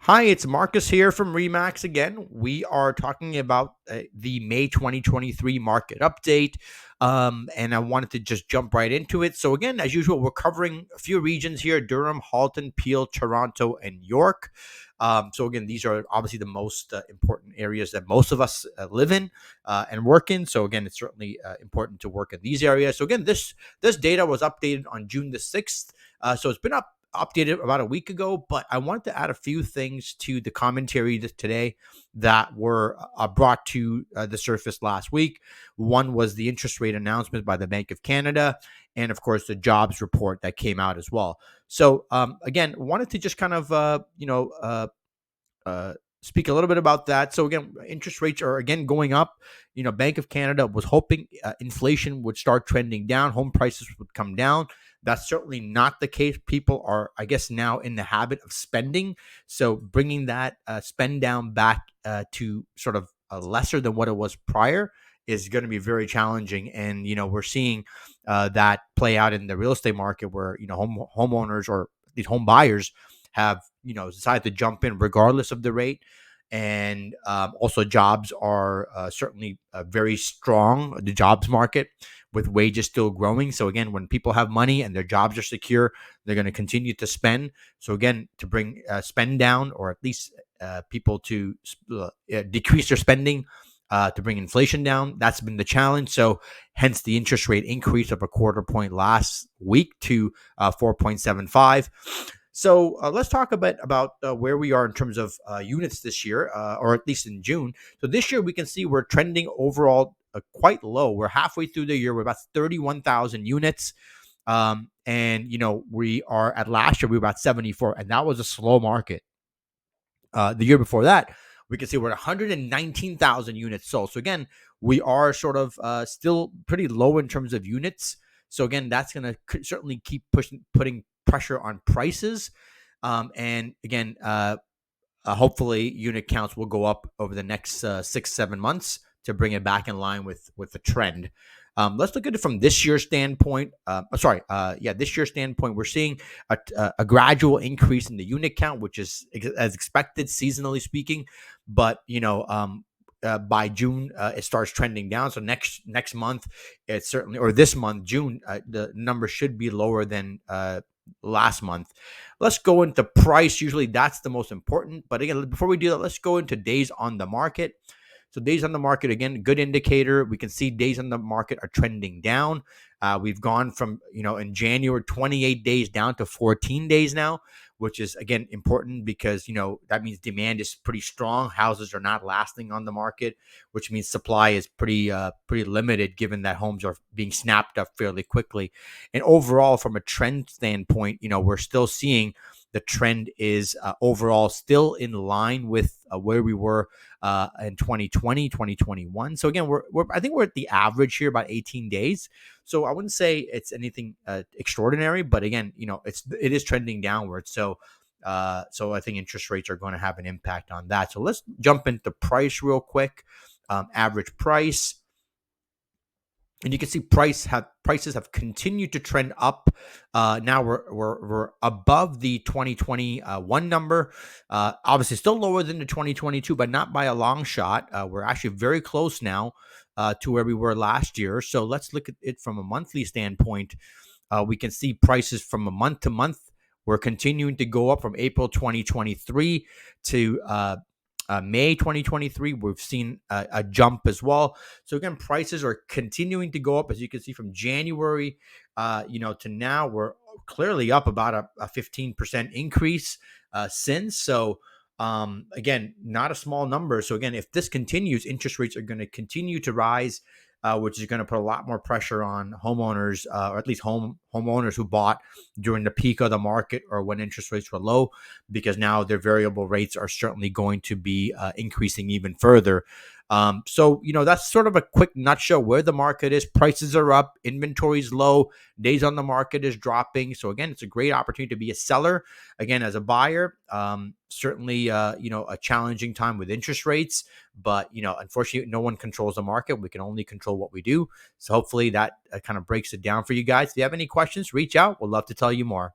Hi, it's Marcus here from Remax again. We are talking about the May 2023 market update, and I wanted to just jump right into it. So, again, as usual, we're covering a few regions here: Durham, Halton, Peel, Toronto, and York. Again, these are obviously the most important areas that most of us live in and work in. So, again, it's certainly important to work in these areas. So, again, this data was updated on June the 6th. So, it's been updated about a week ago, but I wanted to add a few things to the commentary today that were brought to the surface last week. One was the interest rate announcement by the Bank of Canada, and of course, the jobs report that came out as well. So, again, wanted to just kind of, uh, speak a little bit about that. So again, interest rates are again going up. Bank of Canada was hoping inflation would start trending down, home prices would come down. That's certainly not the case. People are, I guess, now in the habit of spending. So bringing that spend down back to sort of lesser than what it was prior is going to be very challenging. And we're seeing that play out in the real estate market, where homeowners, or these home buyers, have decided to jump in regardless of the rate. And also, jobs are certainly very strong, the jobs market, with wages still growing. So again, when people have money and their jobs are secure, they're going to continue to spend. So again, to bring spend down, or at least people to decrease their spending, to bring inflation down, that's been the challenge. So hence the interest rate increase of a quarter point last week to 4.75. So let's talk a bit about where we are in terms of units this year, or at least in June. So this year we can see we're trending overall quite low. We're halfway through the year. We're about 31,000 units. And we are at last year, we were about 74, and that was a slow market. The year before that, we can see we're at 119,000 units sold. So again, we are sort of still pretty low in terms of units. So again, that's going to certainly keep putting pressure on prices. And again, hopefully, unit counts will go up over the next 6-7 months to bring it back in line with the trend. Let's look at it from this year's standpoint. This year's standpoint, we're seeing a gradual increase in the unit count, which is as expected, seasonally speaking. But by June, it starts trending down. So next month, it's certainly, or this month, June, the number should be lower than last month. Let's go into price. Usually that's the most important. But again, before we do that, let's go into days on the market. So days on the market, again, good indicator. We can see days on the market are trending down. We've gone from, in January, 28 days down to 14 days now, which is, again, important because, that means demand is pretty strong. Houses are not lasting on the market, which means supply is pretty limited, given that homes are being snapped up fairly quickly. And overall, from a trend standpoint, we're still seeing the trend is overall still in line with where we were in 2020, 2021. So again, I think we're at the average here, about 18 days. So I wouldn't say it's anything extraordinary, but again, it is trending downward. So I think interest rates are going to have an impact on that. So let's jump into price real quick. Average price. And you can see prices have continued to trend up. Now we're above the 2021 number. Obviously, still lower than the 2022, but not by a long shot. We're actually very close now to where we were last year. So let's look at it from a monthly standpoint. We can see prices from a month to month. We're continuing to go up from April 2023 to May 2023. We've seen a jump as well. So again, prices are continuing to go up. As you can see, from January, to now, we're clearly up about a 15% increase since. So again, not a small number. So again, if this continues, interest rates are going to continue to rise, which is going to put a lot more pressure on homeowners, or at least homeowners who bought during the peak of the market or when interest rates were low, because now their variable rates are certainly going to be increasing even further. So that's sort of a quick nutshell where the market is. Prices are up, inventory is low, days on the market is dropping. So again, it's a great opportunity to be a seller. Again, as a buyer, certainly a challenging time with interest rates, but unfortunately, no one controls the market. We can only control what we do. So hopefully that kind of breaks it down for you guys. If you have any questions, reach out. We'd love to tell you more.